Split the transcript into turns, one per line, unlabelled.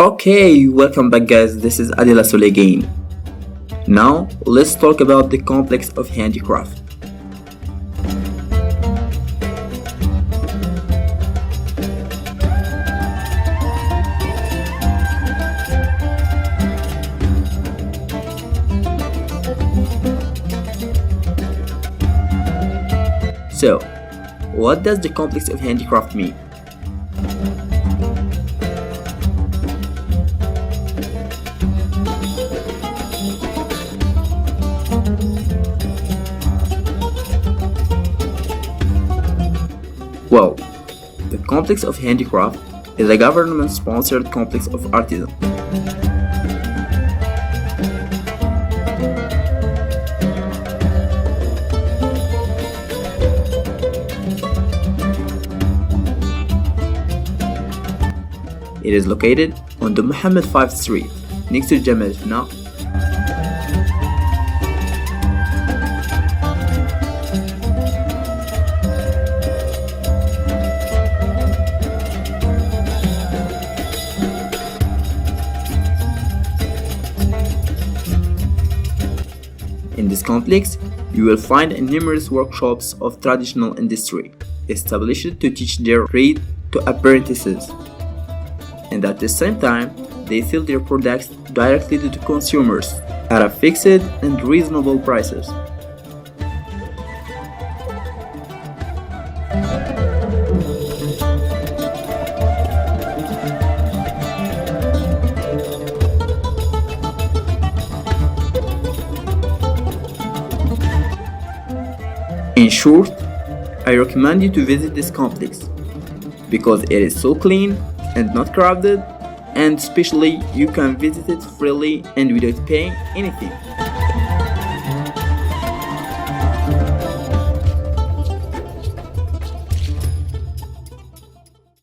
Okay, welcome back guys, this is Adila Sole again. Now, let's talk about the complex of handicraft. So, what does the complex of handicraft mean? Well, the complex of handicraft is a government-sponsored complex of artisans. It is located on the Muhammad 5th Street, next to Jamal Fna. In this complex, you will find numerous workshops of traditional industry established to teach their trade to apprentices, and at the same time, they sell their products directly to consumers at a fixed and reasonable prices. In short, I recommend you to visit this complex because it is so clean and not crowded, and especially you can visit it freely and without paying anything.